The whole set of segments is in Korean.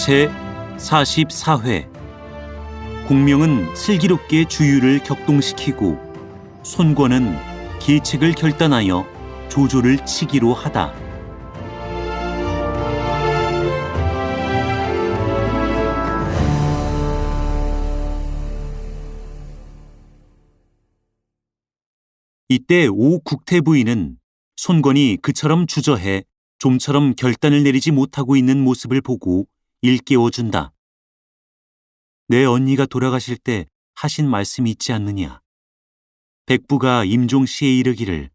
제44회 공명은 슬기롭게 주유를 격동시키고 손권은 계책을 결단하여 조조를 치기로 하다. 이때 오 국태부인은 손권이 그처럼 주저해 좀처럼 결단을 내리지 못하고 있는 모습을 보고 일깨워준다. 내 언니가 돌아가실 때 하신 말씀이 있지 않느냐. 백부가 임종씨에 이르기를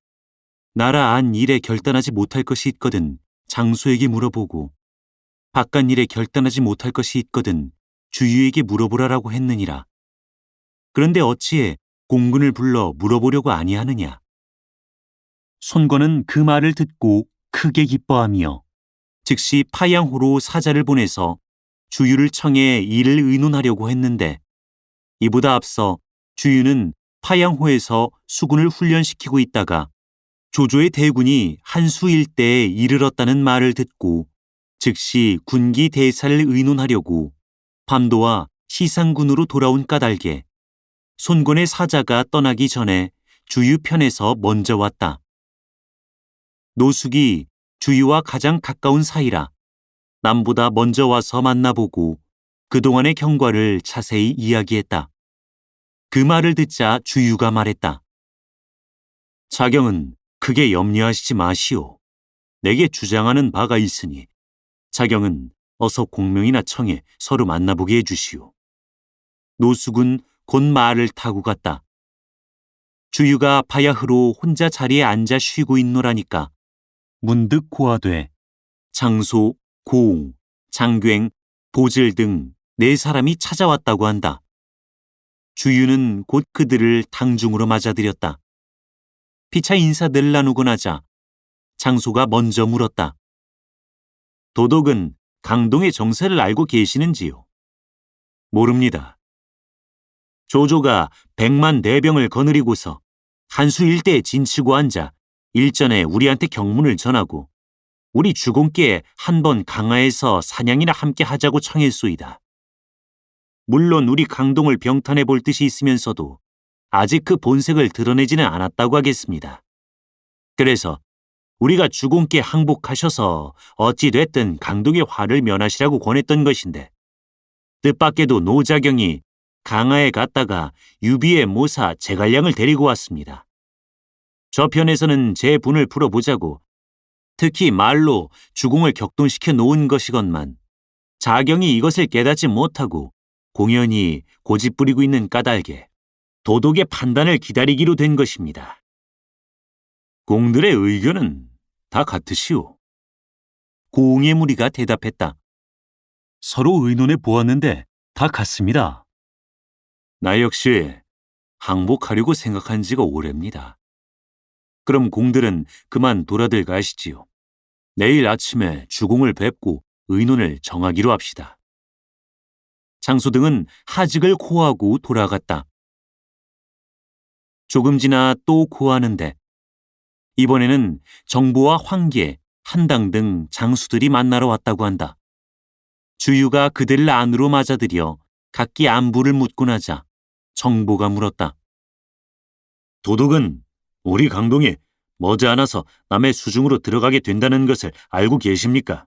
나라 안 일에 결단하지 못할 것이 있거든 장소에게 물어보고 바깥 일에 결단하지 못할 것이 있거든 주유에게 물어보라라고 했느니라. 그런데 어찌해 공군을 불러 물어보려고 아니하느냐. 손권은 그 말을 듣고 크게 기뻐하며 즉시 파양호로 사자를 보내서 주유를 청해 이를 의논하려고 했는데 이보다 앞서 주유는 파양호에서 수군을 훈련시키고 있다가 조조의 대군이 한수 일대에 이르렀다는 말을 듣고 즉시 군기 대사를 의논하려고 밤도와 시상군으로 돌아온 까닭에 손권의 사자가 떠나기 전에 주유 편에서 먼저 왔다. 노숙이 주유와 가장 가까운 사이라 남보다 먼저 와서 만나보고 그동안의 경과를 자세히 이야기했다. 그 말을 듣자 주유가 말했다. 자경은 크게 염려하시지 마시오. 내게 주장하는 바가 있으니 자경은 어서 공명이나 청해 서로 만나보게 해주시오. 노숙은 곧 말을 타고 갔다. 주유가 바야흐로 혼자 자리에 앉아 쉬고 있노라니까 문득 고하되 장소, 고웅, 장괭, 보질 등 네 사람이 찾아왔다고 한다. 주유는 곧 그들을 당중으로 맞아들였다. 피차 인사들을 나누고 나자 장소가 먼저 물었다. 도독은 강동의 정세를 알고 계시는지요? 모릅니다. 조조가 100만 대병을 거느리고서 한수 일대에 진치고 앉아 일전에 우리한테 경문을 전하고 우리 주공께 한번 강화에서 사냥이나 함께 하자고 청했소이다. 물론 우리 강동을 병탄해 볼 뜻이 있으면서도 아직 그 본색을 드러내지는 않았다고 하겠습니다. 그래서 우리가 주공께 항복하셔서 어찌 됐든 강동의 화를 면하시라고 권했던 것인데 뜻밖에도 노자경이 강화에 갔다가 유비의 모사 제갈량을 데리고 왔습니다. 저편에서는 제 분을 풀어보자고 특히 말로 주공을 격동시켜 놓은 것이건만 자경이 이것을 깨닫지 못하고 공연히 고집부리고 있는 까닭에 도독의 판단을 기다리기로 된 것입니다. 공들의 의견은 다 같으시오. 고웅의 무리가 대답했다. 서로 의논해 보았는데 다 같습니다. 나 역시 항복하려고 생각한 지가 오래입니다. 그럼 공들은 그만 돌아들 가시지요. 내일 아침에 주공을 뵙고 의논을 정하기로 합시다. 장소 등은 하직을 고하고 돌아갔다. 조금 지나 또 고하는데 이번에는 정보와 황계, 한당 등 장수들이 만나러 왔다고 한다. 주유가 그들을 안으로 맞아들여 각기 안부를 묻고 나자 정보가 물었다. 도독은 우리 강동에 머지않아서 남의 수중으로 들어가게 된다는 것을 알고 계십니까?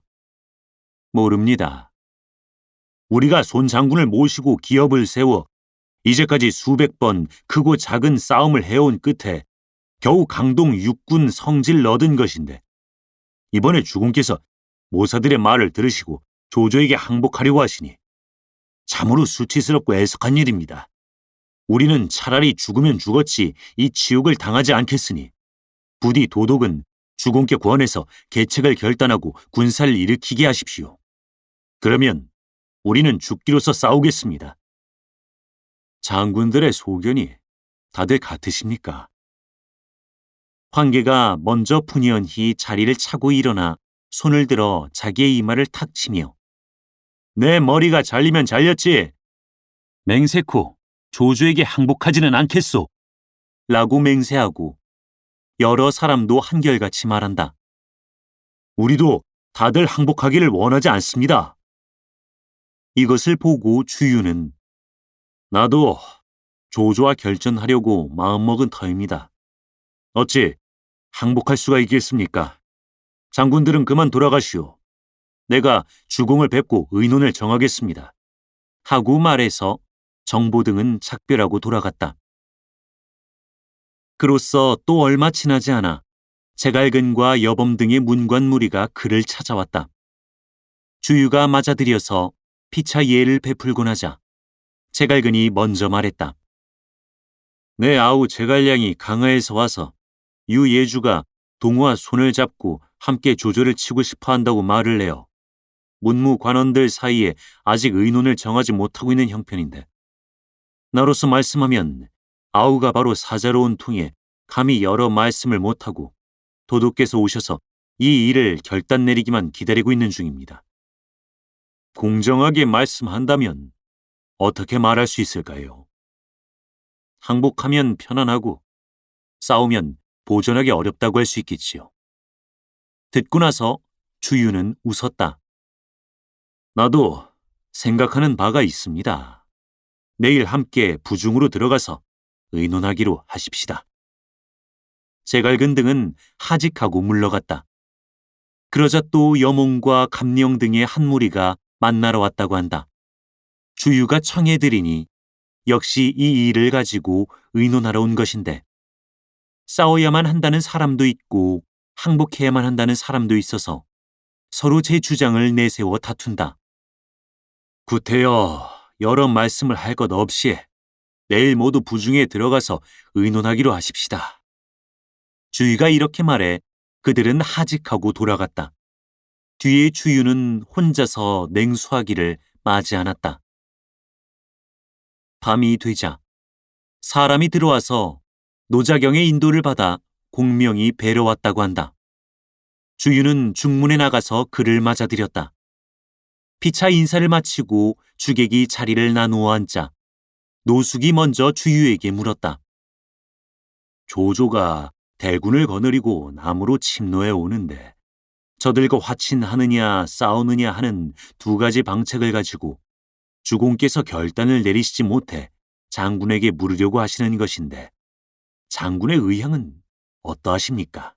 모릅니다. 우리가 손 장군을 모시고 기업을 세워 이제까지 수백 번 크고 작은 싸움을 해온 끝에 겨우 강동 육군 성지를 얻은 것인데 이번에 주공께서 모사들의 말을 들으시고 조조에게 항복하려고 하시니 참으로 수치스럽고 애석한 일입니다. 우리는 차라리 죽으면 죽었지 이 치욕을 당하지 않겠으니 부디 도독은 주공께 권해서 계책을 결단하고 군사를 일으키게 하십시오. 그러면 우리는 죽기로서 싸우겠습니다. 장군들의 소견이 다들 같으십니까? 황계가 먼저 푸니언히 자리를 차고 일어나 손을 들어 자기의 이마를 탁 치며 내 머리가 잘리면 잘렸지. 맹세코 조조에게 항복하지는 않겠소. 라고 맹세하고 여러 사람도 한결같이 말한다. 우리도 다들 항복하기를 원하지 않습니다. 이것을 보고 주유는 나도 조조와 결전하려고 마음먹은 터입니다. 어찌 항복할 수가 있겠습니까? 장군들은 그만 돌아가시오. 내가 주공을 뵙고 의논을 정하겠습니다. 하고 말해서 정보등은 작별하고 돌아갔다. 그로써 또 얼마 지나지 않아 제갈근과 여범 등의 문관 무리가 그를 찾아왔다. 주유가 맞아들여서 피차 예를 베풀곤 하자 제갈근이 먼저 말했다. 내 아우 제갈량이 강하에서 와서 유예주가 동우와 손을 잡고 함께 조조를 치고 싶어 한다고 말을 해요. 문무 관원들 사이에 아직 의논을 정하지 못하고 있는 형편인데 나로서 말씀하면 아우가 바로 사자로운 통에 감히 여러 말씀을 못하고 도독께서 오셔서 이 일을 결단 내리기만 기다리고 있는 중입니다. 공정하게 말씀한다면 어떻게 말할 수 있을까요? 항복하면 편안하고 싸우면 보존하기 어렵다고 할 수 있겠지요. 듣고 나서 주유는 웃었다. 나도 생각하는 바가 있습니다. 내일 함께 부중으로 들어가서 의논하기로 하십시다. 제갈근 등은 하직하고 물러갔다. 그러자 또 여몽과 감령 등의 한 무리가 만나러 왔다고 한다. 주유가 청해드리니 역시 이 일을 가지고 의논하러 온 것인데 싸워야만 한다는 사람도 있고 항복해야만 한다는 사람도 있어서 서로 제 주장을 내세워 다툰다. 구태여 여러 말씀을 할 것 없이 내일 모두 부중에 들어가서 의논하기로 하십시다. 주유가 이렇게 말해 그들은 하직하고 돌아갔다. 뒤에 주유는 혼자서 냉수하기를 맞이 않았다. 밤이 되자 사람이 들어와서 노자경의 인도를 받아 공명이 뵈러 왔다고 한다. 주유는 중문에 나가서 그를 맞아들였다. 피차 인사를 마치고 주객이 자리를 나누어 앉자 노숙이 먼저 주유에게 물었다. 조조가 대군을 거느리고 남으로 침노해 오는데 저들과 화친하느냐 싸우느냐 하는 두 가지 방책을 가지고 주공께서 결단을 내리시지 못해 장군에게 물으려고 하시는 것인데 장군의 의향은 어떠하십니까?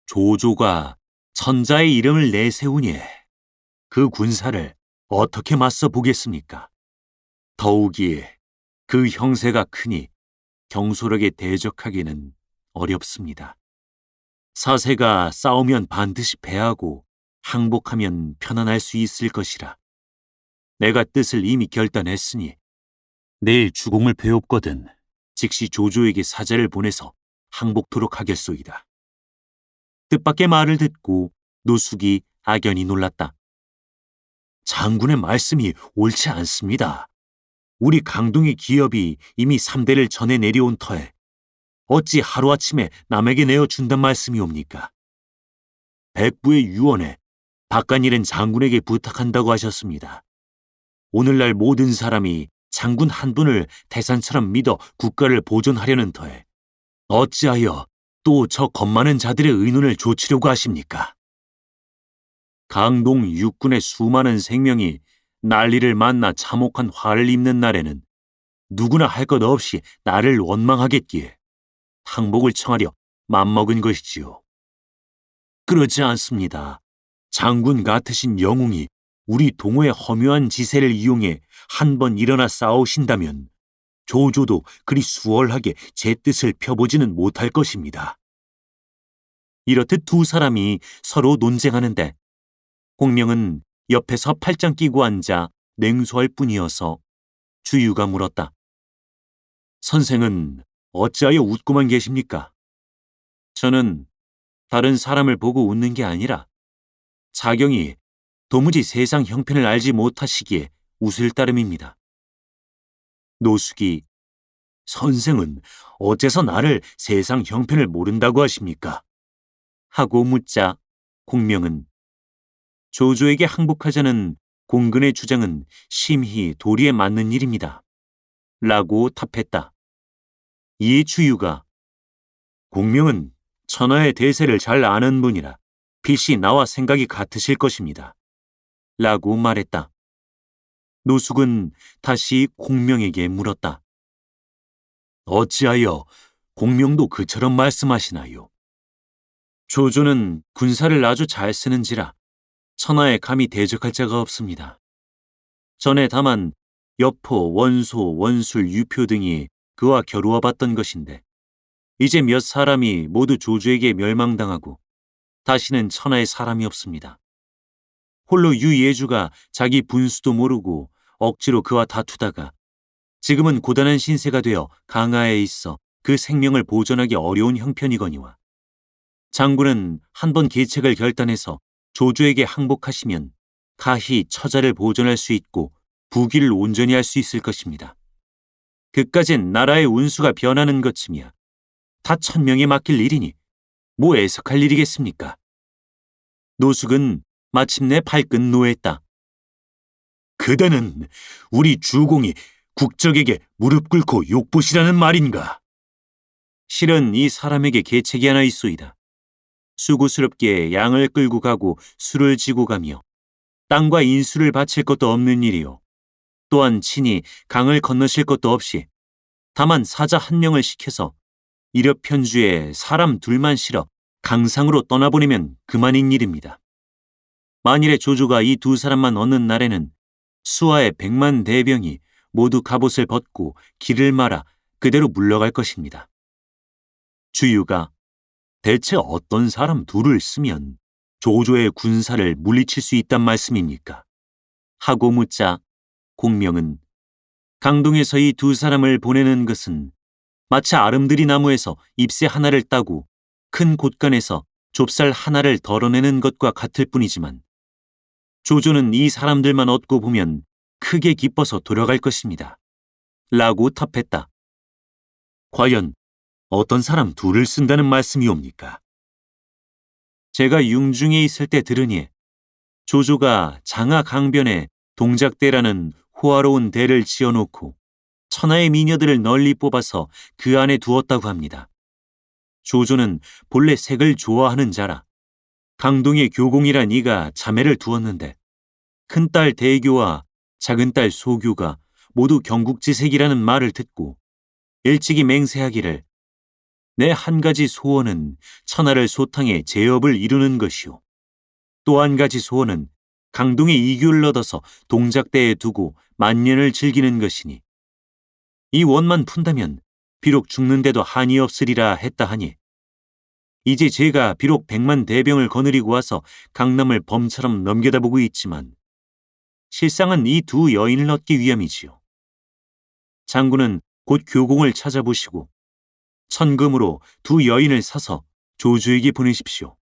조조가 천자의 이름을 내세우니 그 군사를 어떻게 맞서 보겠습니까? 더욱이 그 형세가 크니 경솔하게 대적하기는 어렵습니다. 사세가 싸우면 반드시 패하고 항복하면 편안할 수 있을 것이라. 내가 뜻을 이미 결단했으니 내일 주공을 배웁거든 즉시 조조에게 사자를 보내서 항복토록 하겠소이다. 뜻밖의 말을 듣고 노숙이 악연히 놀랐다. 장군의 말씀이 옳지 않습니다. 우리 강동의 기업이 이미 3대를 전해 내려온 터에 어찌 하루아침에 남에게 내어준단 말씀이옵니까? 백부의 유언에 바깥일은 장군에게 부탁한다고 하셨습니다. 오늘날 모든 사람이 장군 한 분을 태산처럼 믿어 국가를 보존하려는 터에 어찌하여 또 저 겁많은 자들의 의논을 조치려고 하십니까? 강동 육군의 수많은 생명이 난리를 만나 참혹한 화를 입는 날에는 누구나 할 것 없이 나를 원망하겠기에 항복을 청하려 맘먹은 것이지요. 그렇지 않습니다. 장군 같으신 영웅이 우리 동호의 허묘한 지세를 이용해 한 번 일어나 싸우신다면 조조도 그리 수월하게 제 뜻을 펴보지는 못할 것입니다. 이렇듯 두 사람이 서로 논쟁하는데 공명은 옆에서 팔짱 끼고 앉아 냉소할 뿐이어서 주유가 물었다. 선생은 어찌하여 웃고만 계십니까? 저는 다른 사람을 보고 웃는 게 아니라 자경이 도무지 세상 형편을 알지 못하시기에 웃을 따름입니다. 노숙이 선생은 어째서 나를 세상 형편을 모른다고 하십니까? 하고 묻자 공명은 조조에게 항복하자는 공근의 주장은 심히 도리에 맞는 일입니다. 라고 답했다. 이에 주유가 공명은 천하의 대세를 잘 아는 분이라 필시 나와 생각이 같으실 것입니다. 라고 말했다. 노숙은 다시 공명에게 물었다. 어찌하여 공명도 그처럼 말씀하시나요? 조조는 군사를 아주 잘 쓰는지라 천하에 감히 대적할 자가 없습니다. 전에 다만 여포, 원소, 원술, 유표 등이 그와 겨루어 봤던 것인데 이제 몇 사람이 모두 조조에게 멸망당하고 다시는 천하에 사람이 없습니다. 홀로 유예주가 자기 분수도 모르고 억지로 그와 다투다가 지금은 고단한 신세가 되어 강하에 있어 그 생명을 보존하기 어려운 형편이거니와 장군은 한번 계책을 결단해서 조조에게 항복하시면 가히 처자를 보존할 수 있고 부귀를 온전히 할 수 있을 것입니다. 그까진 나라의 운수가 변하는 것이며 다 천명에 맡길 일이니 뭐 애석할 일이겠습니까? 노숙은 마침내 발끈 노했다. 그대는 우리 주공이 국적에게 무릎 꿇고 욕보시라는 말인가? 실은 이 사람에게 계책이 하나 있소이다. 수고스럽게 양을 끌고 가고 술을 지고 가며 땅과 인수를 바칠 것도 없는 일이요. 또한 친히 강을 건너실 것도 없이 다만 사자 한 명을 시켜서 이력 편주에 사람 둘만 실어 강상으로 떠나보내면 그만인 일입니다. 만일에 조조가 이 두 사람만 얻는 날에는 수하의 100만 대병이 모두 갑옷을 벗고 길을 말아 그대로 물러갈 것입니다. 주유가 대체 어떤 사람 둘을 쓰면 조조의 군사를 물리칠 수 있단 말씀입니까? 하고 묻자 공명은 강동에서 이 두 사람을 보내는 것은 마치 아름드리 나무에서 잎새 하나를 따고 큰 곳간에서 좁쌀 하나를 덜어내는 것과 같을 뿐이지만 조조는 이 사람들만 얻고 보면 크게 기뻐서 돌아갈 것입니다. 라고 답했다. 과연 어떤 사람 둘을 쓴다는 말씀이옵니까? 제가 융중에 있을 때 들으니 조조가 장하 강변에 동작대라는 호화로운 대를 지어놓고 천하의 미녀들을 널리 뽑아서 그 안에 두었다고 합니다. 조조는 본래 색을 좋아하는 자라 강동의 교공이란 이가 자매를 두었는데 큰딸 대교와 작은딸 소교가 모두 경국지색이라는 말을 듣고 일찍이 맹세하기를 내 한 가지 소원은 천하를 소탕해 제업을 이루는 것이요. 또 한 가지 소원은 강동의 이교를 얻어서 동작대에 두고 만년을 즐기는 것이니 이 원만 푼다면 비록 죽는데도 한이 없으리라 했다 하니 이제 제가 비록 100만 대병을 거느리고 와서 강남을 범처럼 넘겨다보고 있지만 실상은 이 두 여인을 얻기 위함이지요. 장군은 곧 교공을 찾아보시고 천금으로 두 여인을 사서 조조에게 보내십시오.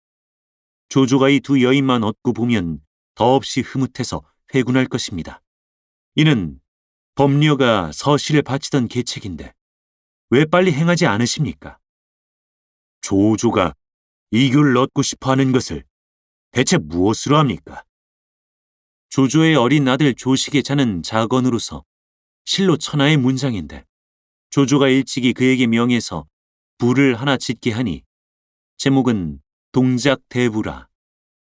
조조가 이 두 여인만 얻고 보면 더없이 흐뭇해서 회군할 것입니다. 이는 법녀가 서실을 바치던 계책인데 왜 빨리 행하지 않으십니까? 조조가 이교를 얻고 싶어하는 것을 대체 무엇으로 합니까? 조조의 어린 아들 조식의 자는 자건으로서 실로 천하의 문장인데 조조가 일찍이 그에게 명해서 부를 하나 짓게 하니 제목은 동작대부라.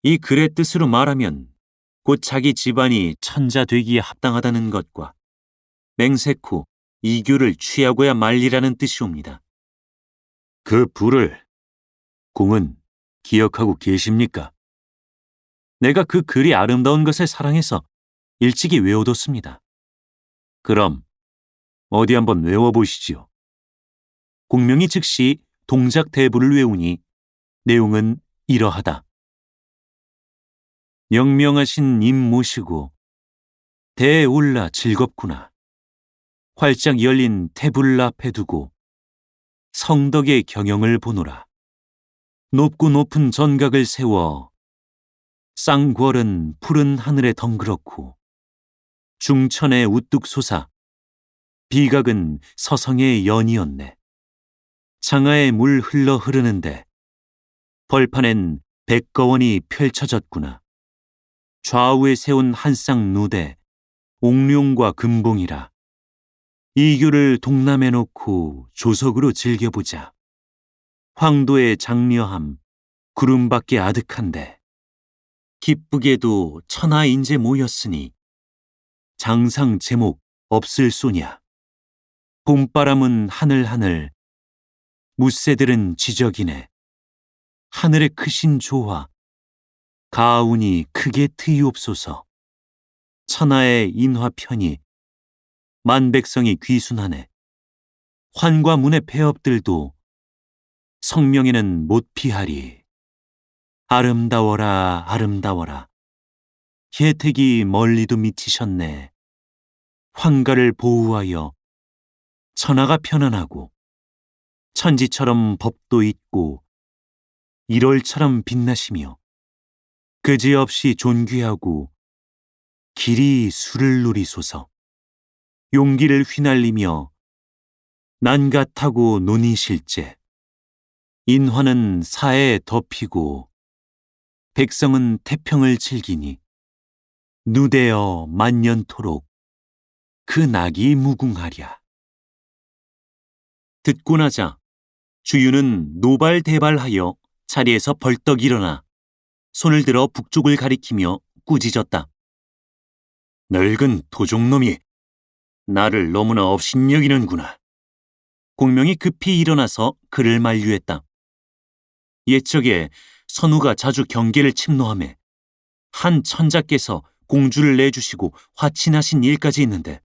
이 글의 뜻으로 말하면 곧 자기 집안이 천자 되기에 합당하다는 것과 맹색 후 이교를 취하고야 말리라는 뜻이옵니다. 그 부를 공은 기억하고 계십니까? 내가 그 글이 아름다운 것을 사랑해서 일찍이 외워뒀습니다. 그럼 어디 한번 외워보시지요. 공명이 즉시 동작대부를 외우니 내용은 이러하다. 영명하신 님 모시고 대에 올라 즐겁구나. 활짝 열린 태불 앞에 두고 성덕의 경영을 보노라. 높고 높은 전각을 세워 쌍궐은 푸른 하늘에 덩그렇고 중천에 우뚝 솟아 비각은 서성의 연이었네. 장하에 물 흘러 흐르는데 벌판엔 백거원이 펼쳐졌구나. 좌우에 세운 한 쌍 누대 옥룡과 금봉이라. 이교를 동남에 놓고 조석으로 즐겨보자. 황도의 장려함 구름밖에 아득한데 기쁘게도 천하 인재 모였으니 장상 제목 없을 소냐. 봄바람은 하늘하늘, 무새들은 지저귀네. 하늘의 크신 조화, 가운이 크게 트이옵소서. 천하의 인화편이, 만백성이 귀순하네. 환과 문의 폐업들도 성명에는 못 피하리. 아름다워라 아름다워라. 혜택이 멀리도 미치셨네. 황가를 보호하여 천하가 편안하고 천지처럼 법도 있고 1월처럼 빛나시며 그지없이 존귀하고 길이 수를 누리소서. 용기를 휘날리며 난갓하고 논이 실제. 인화는 사에 덮이고 백성은 태평을 즐기니 누대어 만년토록 그 낙이 무궁하랴. 듣고 나자 주유는 노발대발하여 자리에서 벌떡 일어나 손을 들어 북쪽을 가리키며 꾸짖었다. 늙은 도종놈이 나를 너무나 업신여기는구나. 공명이 급히 일어나서 그를 만류했다. 옛적에 선우가 자주 경계를 침노하매 한 천자께서 공주를 내주시고 화친하신 일까지 있는데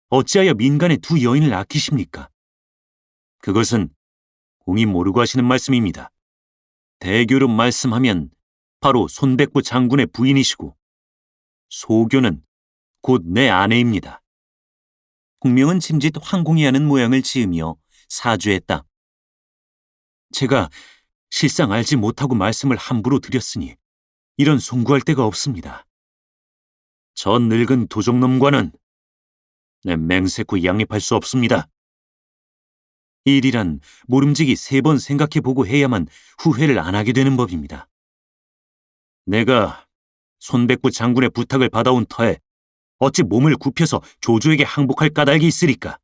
어찌하여 민간의 두 여인을 아끼십니까? 그것은 공이 모르고 하시는 말씀입니다. 대교로 말씀하면 바로 손백부 장군의 부인이시고 소교는 곧 내 아내입니다. 공명은 짐짓 황공이하는 모양을 지으며 사죄했다. 제가 실상 알지 못하고 말씀을 함부로 드렸으니 이런 송구할 데가 없습니다. 저 늙은 도적놈과는 내 맹세코 양립할 수 없습니다. 일이란 모름지기 3번 생각해보고 해야만 후회를 안 하게 되는 법입니다. 내가 손백부 장군의 부탁을 받아온 터에 어찌 몸을 굽혀서 조조에게 항복할 까닭이 있으리까?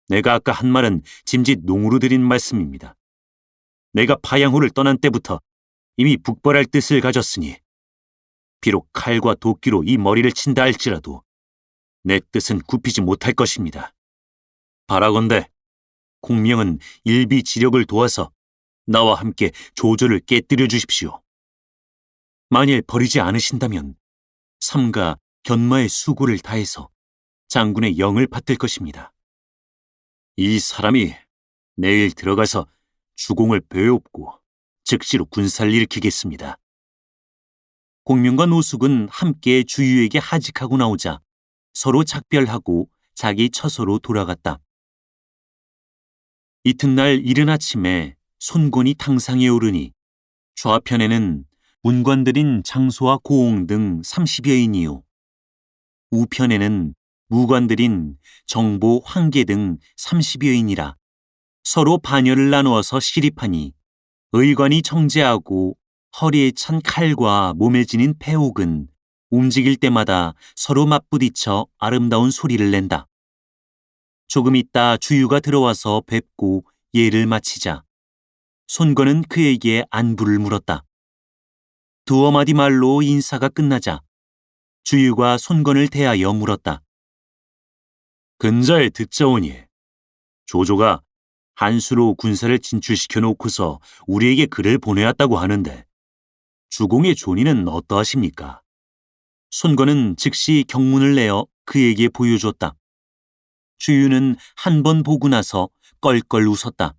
내가 아까 한 말은 짐짓 농으로 드린 말씀입니다. 내가 파양호를 떠난 때부터 이미 북벌할 뜻을 가졌으니 비록 칼과 도끼로 이 머리를 친다 할지라도 내 뜻은 굽히지 못할 것입니다. 바라건대 공명은 일비지력을 도와서 나와 함께 조조를 깨뜨려 주십시오. 만일 버리지 않으신다면 삼가 견마의 수고를 다해서 장군의 영을 받들 것입니다. 이 사람이 내일 들어가서 주공을 배웁고 즉시로 군사를 일으키겠습니다. 공명과 노숙은 함께 주유에게 하직하고 나오자 서로 작별하고 자기 처소로 돌아갔다. 이튿날 이른 아침에 손곤이 탕상에 오르니 좌편에는 문관들인 장소와 고옹 등 30여인이요. 우편에는 무관들인 정보, 황계 등 30여인이라 서로 반열을 나누어서 시립하니 의관이 정제하고 허리에 찬 칼과 몸에 지닌 패옥은 움직일 때마다 서로 맞부딪혀 아름다운 소리를 낸다. 조금 있다 주유가 들어와서 뵙고 예를 마치자 손건은 그에게 안부를 물었다. 두어 마디 말로 인사가 끝나자 주유가 손건을 대하여 물었다. 근자에 듣자오니 조조가 한수로 군사를 진출시켜 놓고서 우리에게 글을 보내왔다고 하는데 주공의 존의는 어떠하십니까? 손건은 즉시 경문을 내어 그에게 보여줬다. 주유는 한 번 보고 나서 껄껄 웃었다.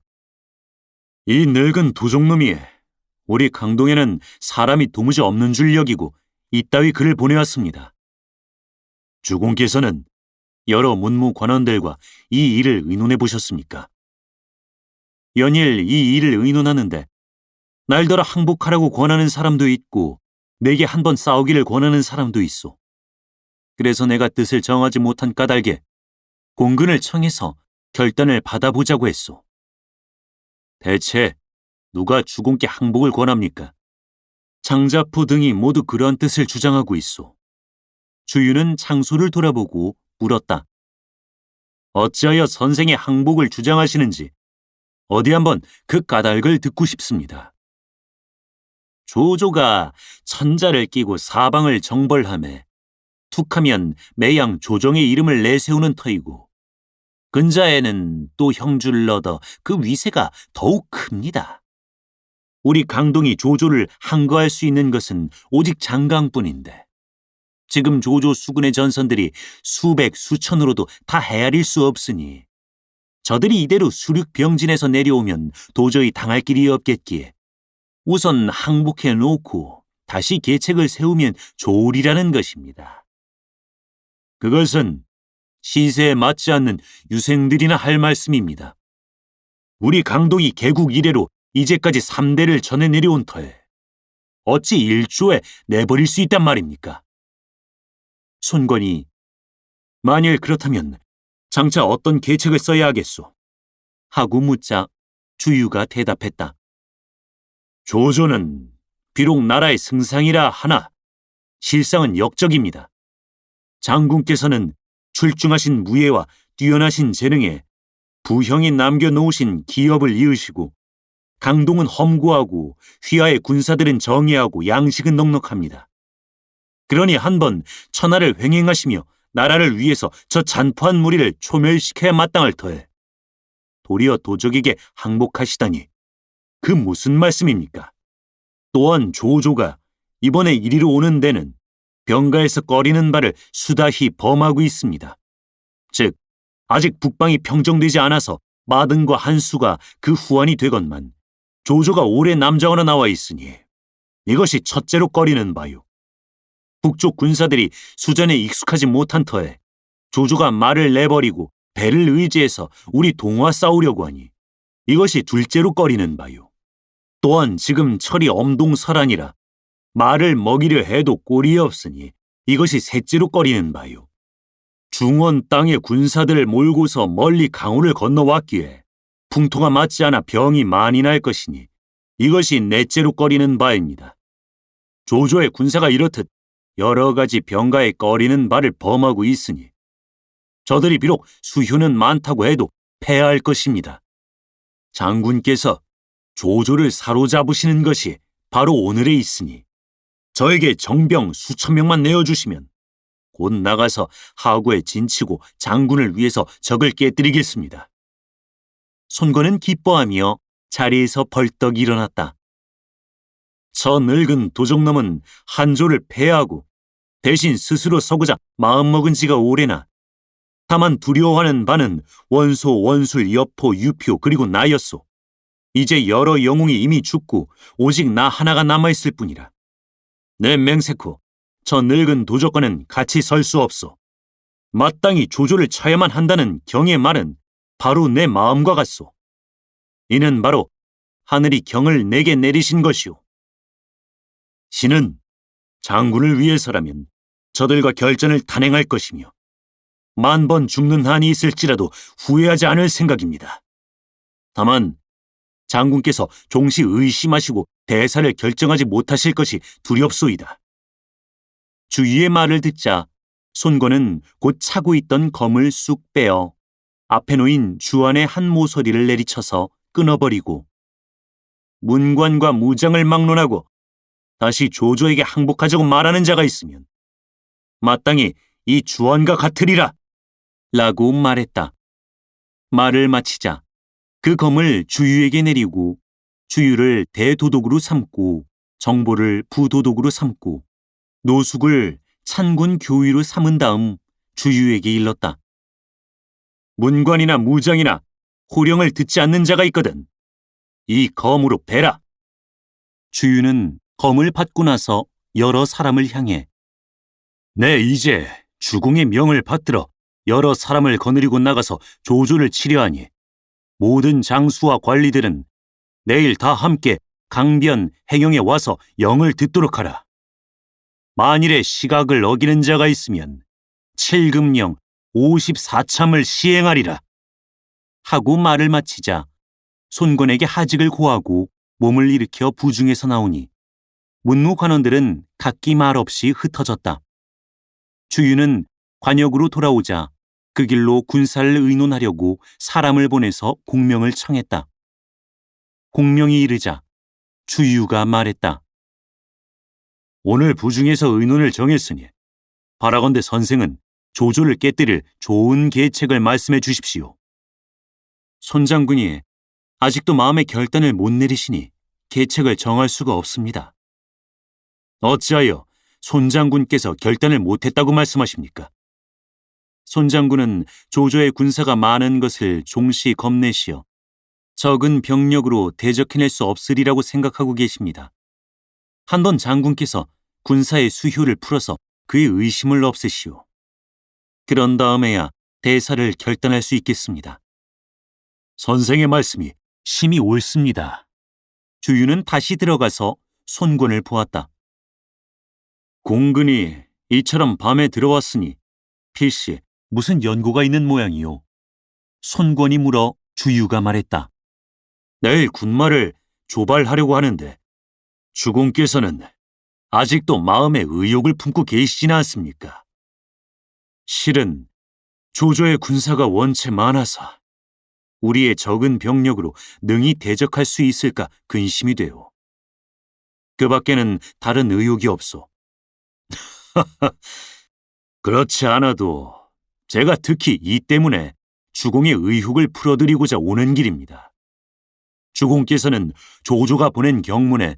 이 늙은 도종놈이 우리 강동에는 사람이 도무지 없는 줄 여기고 이따위 글을 보내왔습니다. 주공께서는 여러 문무 관원들과 이 일을 의논해 보셨습니까? 연일 이 일을 의논하는데 날더러 항복하라고 권하는 사람도 있고 내게 한번 싸우기를 권하는 사람도 있소. 그래서 내가 뜻을 정하지 못한 까닭에 공근을 청해서 결단을 받아보자고 했소. 대체 누가 주공께 항복을 권합니까? 장자포 등이 모두 그런 뜻을 주장하고 있소. 주유는 장소를 돌아보고 물었다. 어찌하여 선생의 항복을 주장하시는지 어디 한번 그 까닭을 듣고 싶습니다. 조조가 천자를 끼고 사방을 정벌하매 툭하면 매양 조정의 이름을 내세우는 터이고 근자에는 또 형주를 얻어 그 위세가 더욱 큽니다. 우리 강동이 조조를 항거할 수 있는 것은 오직 장강뿐인데 지금 조조 수군의 전선들이 수백 수천으로도 다 헤아릴 수 없으니 저들이 이대로 수륙병진에서 내려오면 도저히 당할 길이 없겠기에 우선 항복해 놓고 다시 계책을 세우면 좋으리라는 것입니다. 그것은 시세에 맞지 않는 유생들이나 할 말씀입니다. 우리 강동이 개국 이래로 이제까지 3대를 전해 내려온 터에 어찌 1조에 내버릴 수 있단 말입니까? 손권이 만일 그렇다면 장차 어떤 계책을 써야 하겠소? 하고 묻자 주유가 대답했다. 조조는 비록 나라의 승상이라 하나 실상은 역적입니다. 장군께서는 출중하신 무예와 뛰어나신 재능에 부형이 남겨놓으신 기업을 이으시고 강동은 험고하고 휘하의 군사들은 정예하고 양식은 넉넉합니다. 그러니 한번 천하를 횡행하시며 나라를 위해서 저 잔포한 무리를 초멸시켜야 마땅할 터에 도리어 도적에게 항복하시다니 그 무슨 말씀입니까? 또한 조조가 이번에 이리로 오는 데는 병가에서 꺼리는 바를 수다히 범하고 있습니다. 즉 아직 북방이 평정되지 않아서 마등과 한수가 그 후환이 되건만 조조가 오래 남자원에 나와 있으니 이것이 첫째로 꺼리는 바요. 북쪽 군사들이 수전에 익숙하지 못한 터에 조조가 말을 내버리고 배를 의지해서 우리 동화 싸우려고 하니 이것이 둘째로 꺼리는 바요. 또한 지금 철이 엄동설하니라 말을 먹이려 해도 꼴이 없으니 이것이 셋째로 꺼리는 바요. 중원 땅의 군사들을 몰고서 멀리 강호를 건너왔기에 풍토가 맞지 않아 병이 많이 날 것이니 이것이 넷째로 꺼리는 바입니다. 조조의 군사가 이렇듯 여러 가지 병가에 꺼리는 바를 범하고 있으니 저들이 비록 수효는 많다고 해도 패할 것입니다. 장군께서 조조를 사로잡으시는 것이 바로 오늘에 있으니 저에게 정병 수천 명만 내어주시면 곧 나가서 하구에 진치고 장군을 위해서 적을 깨뜨리겠습니다. 손권은 기뻐하며 자리에서 벌떡 일어났다. 저 늙은 도적놈은 한조를 패하고 대신 스스로 서고자 마음먹은 지가 오래나 다만 두려워하는 바는 원소, 원술, 여포, 유표 그리고 나였소. 이제 여러 영웅이 이미 죽고 오직 나 하나가 남아있을 뿐이라. 내 맹세코 저 늙은 도적과는 같이 설 수 없소. 마땅히 조조를 쳐야만 한다는 경의 말은 바로 내 마음과 같소. 이는 바로 하늘이 경을 내게 내리신 것이오. 신은 장군을 위해서라면 저들과 결전을 단행할 것이며 10,000번 죽는 한이 있을지라도 후회하지 않을 생각입니다. 다만 장군께서 종시 의심하시고 대사를 결정하지 못하실 것이 두렵소이다. 주위의 말을 듣자 손권은 곧 차고 있던 검을 쑥 빼어 앞에 놓인 주안의 한 모서리를 내리쳐서 끊어버리고 문관과 무장을 막론하고 다시 조조에게 항복하자고 말하는 자가 있으면 마땅히 이 주안과 같으리라 라고 말했다. 말을 마치자 그 검을 주유에게 내리고 주유를 대도독으로 삼고 정보를 부도독으로 삼고 노숙을 찬군 교위로 삼은 다음 주유에게 일렀다. 문관이나 무장이나 호령을 듣지 않는 자가 있거든 이 검으로 베라. 주유는 검을 받고 나서 여러 사람을 향해 내 이제 주공의 명을 받들어 여러 사람을 거느리고 나가서 조조를 치려 하니 모든 장수와 관리들은 내일 다 함께 강변 행영에 와서 영을 듣도록 하라. 만일에 시각을 어기는 자가 있으면 7금령 54참을 시행하리라. 하고 말을 마치자 손권에게 하직을 고하고 몸을 일으켜 부중에서 나오니 문무 관원들은 각기 말없이 흩어졌다. 주유는 관역으로 돌아오자 그 길로 군사를 의논하려고 사람을 보내서 공명을 청했다. 공명이 이르자 주유가 말했다. 오늘 부중에서 의논을 정했으니 바라건대 선생은 조조를 깨뜨릴 좋은 계책을 말씀해 주십시오. 손장군이 아직도 마음의 결단을 못 내리시니 계책을 정할 수가 없습니다. 어찌하여 손장군께서 결단을 못했다고 말씀하십니까? 손장군은 조조의 군사가 많은 것을 종시 겁내시어 적은 병력으로 대적해낼 수 없으리라고 생각하고 계십니다. 한번 장군께서 군사의 수효를 풀어서 그의 의심을 없애시오. 그런 다음에야 대사를 결단할 수 있겠습니다. 선생의 말씀이 심히 옳습니다. 주유는 다시 들어가서 손권을 보았다. 공근이 이처럼 밤에 들어왔으니 필시 무슨 연고가 있는 모양이요. 손권이 물어 주유가 말했다. 내일 군마를 조발하려고 하는데 주공께서는 아직도 마음에 의욕을 품고 계시지는 않습니까? 실은 조조의 군사가 원체 많아서 우리의 적은 병력으로 능히 대적할 수 있을까 근심이 돼요. 그 밖에는 다른 의욕이 없소. 그렇지 않아도 제가 특히 이 때문에 주공의 의혹을 풀어드리고자 오는 길입니다. 주공께서는 조조가 보낸 경문에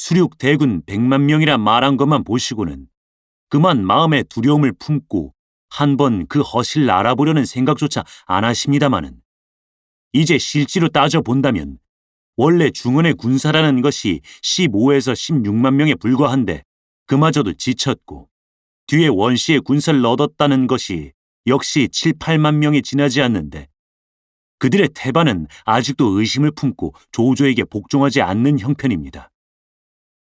수륙 대군 100만 명이라 말한 것만 보시고는 그만 마음에 두려움을 품고 한번 그 허실을 알아보려는 생각조차 안 하십니다마는 이제 실제로 따져본다면 원래 중원의 군사라는 것이 15에서 16만 명에 불과한데 그마저도 지쳤고 뒤에 원시의 군사를 얻었다는 것이 역시 7, 8만 명에 지나지 않는데 그들의 태반은 아직도 의심을 품고 조조에게 복종하지 않는 형편입니다.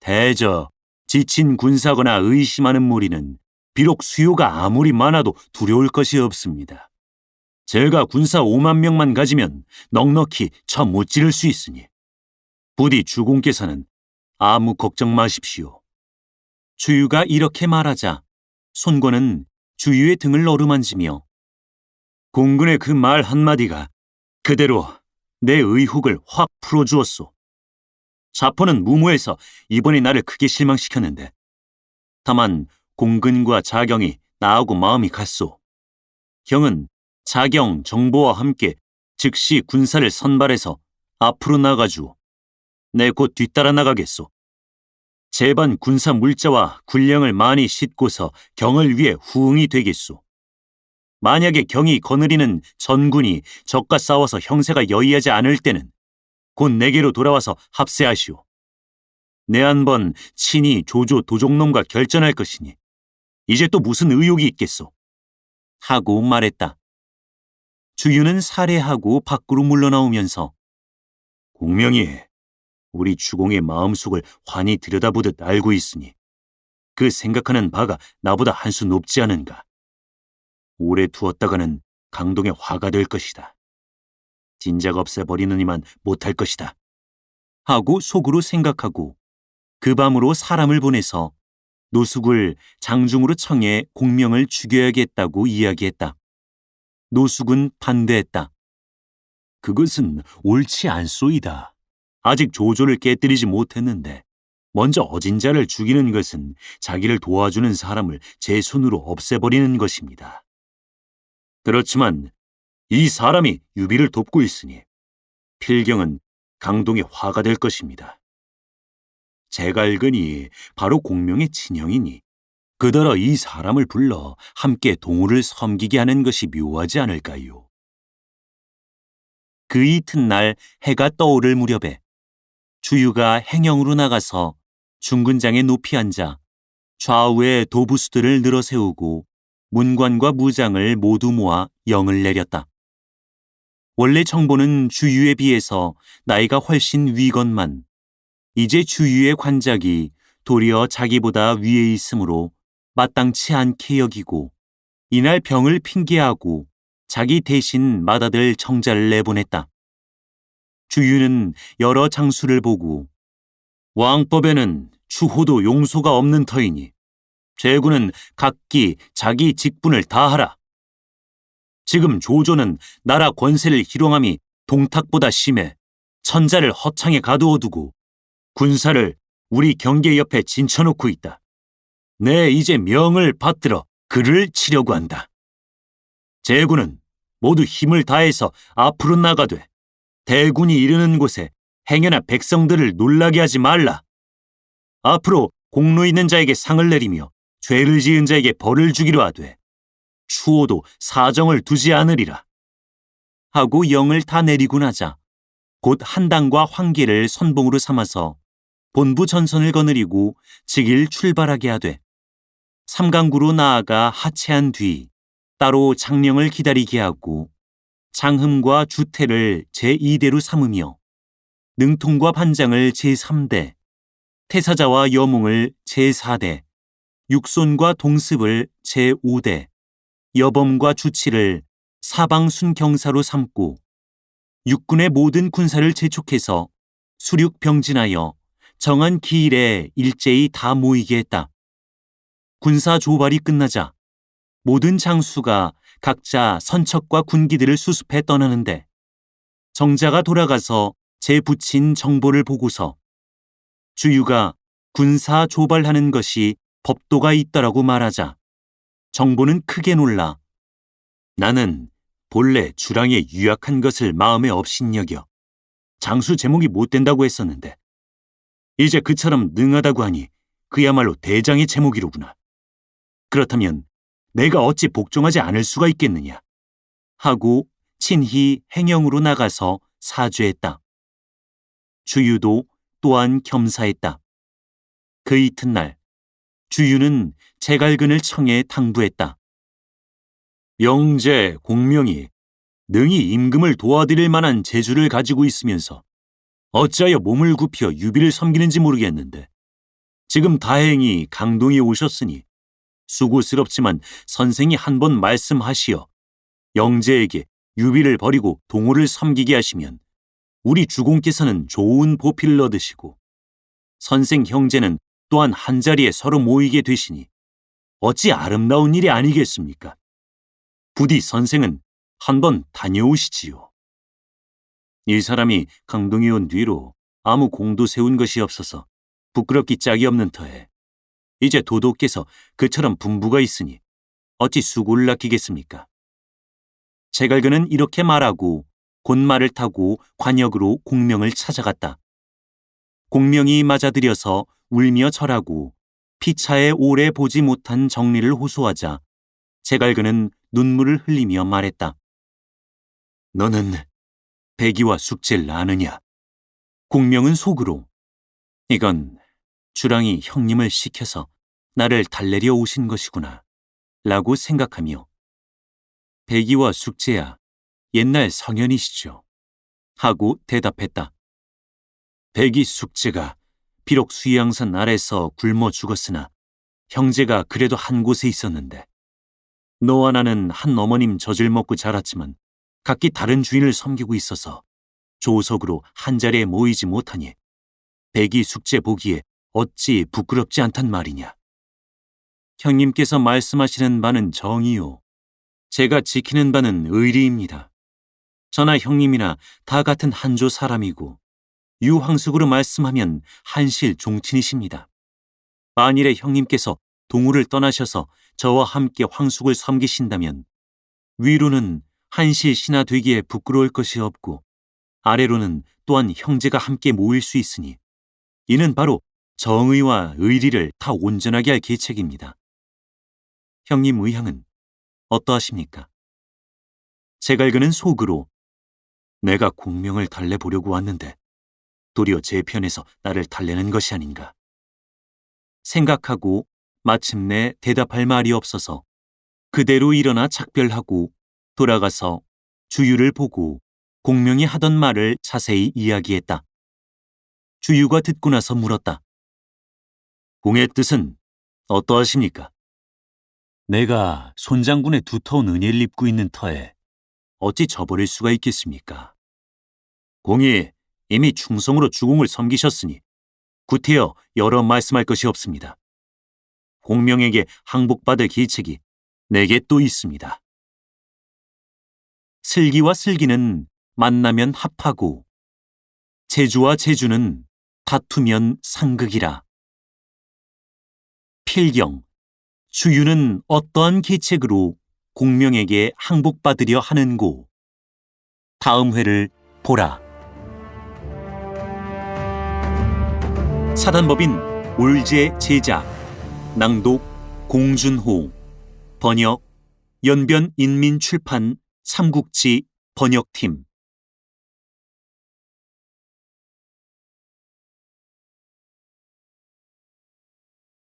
대저 지친 군사거나 의심하는 무리는 비록 수요가 아무리 많아도 두려울 것이 없습니다. 제가 군사 5만 명만 가지면 넉넉히 쳐 못 지를 수 있으니 부디 주공께서는 아무 걱정 마십시오. 주유가 이렇게 말하자 손권은 주유의 등을 어루만지며 공군의 그 말 한마디가 그대로 내 의혹을 확 풀어주었소. 자포는 무모해서 이번에 나를 크게 실망시켰는데 다만 공근과 자경이 나하고 마음이 같소. 형은 자경, 정보와 함께 즉시 군사를 선발해서 앞으로 나가주오. 내 곧 뒤따라 나가겠소. 제반 군사 물자와 군량을 많이 싣고서 경을 위해 후응이 되겠소. 만약에 경이 거느리는 전군이 적과 싸워서 형세가 여의하지 않을 때는 곧 내게로 돌아와서 합세하시오. 내 한번 친히 조조 도종놈과 결전할 것이니 이제 또 무슨 의욕이 있겠소? 하고 말했다. 주유는 살해하고 밖으로 물러나오면서 공명이 우리 주공의 마음속을 환히 들여다보듯 알고 있으니 그 생각하는 바가 나보다 한 수 높지 않은가. 오래 두었다가는 강동의 화가 될 것이다. 진작 없애버리느니만 못할 것이다. 하고 속으로 생각하고 그 밤으로 사람을 보내서 노숙을 장중으로 청해 공명을 죽여야겠다고 이야기했다. 노숙은 반대했다. 그것은 옳지 않소이다. 아직 조조를 깨뜨리지 못했는데 먼저 어진 자를 죽이는 것은 자기를 도와주는 사람을 제 손으로 없애버리는 것입니다. 그렇지만 이 사람이 유비를 돕고 있으니 필경은 강동의 화가 될 것입니다. 제가 알거니 바로 공명의 친형이니 그더러 이 사람을 불러 함께 동우를 섬기게 하는 것이 묘하지 않을까요? 그 이튿날 해가 떠오를 무렵에 주유가 행영으로 나가서 중근장에 높이 앉아 좌우에 도부수들을 늘어세우고 문관과 무장을 모두 모아 영을 내렸다. 원래 정보는 주유에 비해서 나이가 훨씬 위건만 이제 주유의 관작이 도리어 자기보다 위에 있으므로 마땅치 않게 여기고 이날 병을 핑계하고 자기 대신 맏아들 정자를 내보냈다. 주유는 여러 장수를 보고 왕법에는 추호도 용소가 없는 터이니 제군은 각기 자기 직분을 다하라. 지금 조조는 나라 권세를 희롱함이 동탁보다 심해 천자를 허창에 가두어 두고 군사를 우리 경계 옆에 진쳐놓고 있다. 내 이제 명을 받들어 그를 치려고 한다. 제군은 모두 힘을 다해서 앞으로 나가되 대군이 이르는 곳에 행여나 백성들을 놀라게 하지 말라. 앞으로 공로 있는 자에게 상을 내리며 죄를 지은 자에게 벌을 주기로 하되 추호도 사정을 두지 않으리라. 하고 영을 다 내리고 나자 곧 한당과 황계를 선봉으로 삼아서 본부 전선을 거느리고 즉일 출발하게 하되 삼강구로 나아가 하체한 뒤 따로 장령을 기다리게 하고 장흠과 주태를 제2대로 삼으며 능통과 반장을 제3대, 태사자와 여몽을 제4대, 육손과 동습을 제5대, 여범과 주치를 사방순 경사로 삼고 육군의 모든 군사를 재촉해서 수륙 병진하여 정한 기일에 일제히 다 모이게 했다. 군사 조발이 끝나자 모든 장수가 각자 선척과 군기들을 수습해 떠나는데 정자가 돌아가서 재붙인 정보를 보고서 주유가 군사 조발하는 것이 법도가 있더라고 말하자 정보는 크게 놀라 나는 본래 주랑에 유약한 것을 마음에 업신여겨 장수 제목이 못 된다고 했었는데 이제 그처럼 능하다고 하니 그야말로 대장의 제목이로구나. 그렇다면 내가 어찌 복종하지 않을 수가 있겠느냐 하고 친히 행영으로 나가서 사죄했다. 주유도 또한 겸사했다. 그 이튿날 주유는 제갈근을 청해 당부했다. 영제 공명이 능히 임금을 도와드릴 만한 재주를 가지고 있으면서 어찌하여 몸을 굽혀 유비를 섬기는지 모르겠는데 지금 다행히 강동이 오셨으니 수고스럽지만 선생이 한번 말씀하시어 영제에게 유비를 버리고 동호를 섬기게 하시면 우리 주공께서는 좋은 보필을 얻으시고 선생 형제는 또한 한자리에 서로 모이게 되시니 어찌 아름다운 일이 아니겠습니까? 부디 선생은 한번 다녀오시지요. 이 사람이 강동이 온 뒤로 아무 공도 세운 것이 없어서 부끄럽기 짝이 없는 터에 이제 도도께서 그처럼 분부가 있으니 어찌 수고를 아끼겠습니까? 제갈근은 이렇게 말하고 곧 말을 타고 관역으로 공명을 찾아갔다. 공명이 맞아들여서 울며 절하고 피차에 오래 보지 못한 정리를 호소하자 제갈근은 눈물을 흘리며 말했다. 너는 백이와 숙제를 아느냐? 공명은 속으로 이건 주랑이 형님을 시켜서 나를 달래려 오신 것이구나 라고 생각하며 백이와 숙제야 옛날 성현이시죠 하고 대답했다. 백이 숙제가 비록 수양산 아래서 굶어 죽었으나 형제가 그래도 한 곳에 있었는데 너와 나는 한 어머님 젖을 먹고 자랐지만 각기 다른 주인을 섬기고 있어서 조석으로 한자리에 모이지 못하니 백이 숙제 보기에 어찌 부끄럽지 않단 말이냐. 형님께서 말씀하시는 바는 정의요. 제가 지키는 바는 의리입니다. 저나 형님이나 다 같은 한조 사람이고 유황숙으로 말씀하면 한실 종친이십니다. 만일에 형님께서 동우를 떠나셔서 저와 함께 황숙을 섬기신다면 위로는 한실 신하 되기에 부끄러울 것이 없고 아래로는 또한 형제가 함께 모일 수 있으니 이는 바로 정의와 의리를 다 온전하게 할 계책입니다. 형님 의향은 어떠하십니까? 제갈근은 속으로 내가 공명을 달래보려고 왔는데 도리어 제 편에서 나를 달래는 것이 아닌가 생각하고 마침내 대답할 말이 없어서 그대로 일어나 작별하고 돌아가서 주유를 보고 공명이 하던 말을 자세히 이야기했다. 주유가 듣고 나서 물었다. 공의 뜻은 어떠하십니까? 내가 손장군의 두터운 은혜를 입고 있는 터에 어찌 저버릴 수가 있겠습니까? 공이 이미 충성으로 주공을 섬기셨으니 구태여 여러 말씀할 것이 없습니다. 공명에게 항복받을 계책이 내게 또 있습니다. 슬기와 슬기는 만나면 합하고 제주와 제주는 다투면 상극이라. 필경, 주유는 어떠한 계책으로 공명에게 항복받으려 하는고. 다음 회를 보라. 사단법인 올제 제작, 낭독 공준호, 번역 연변인민출판 삼국지 번역팀.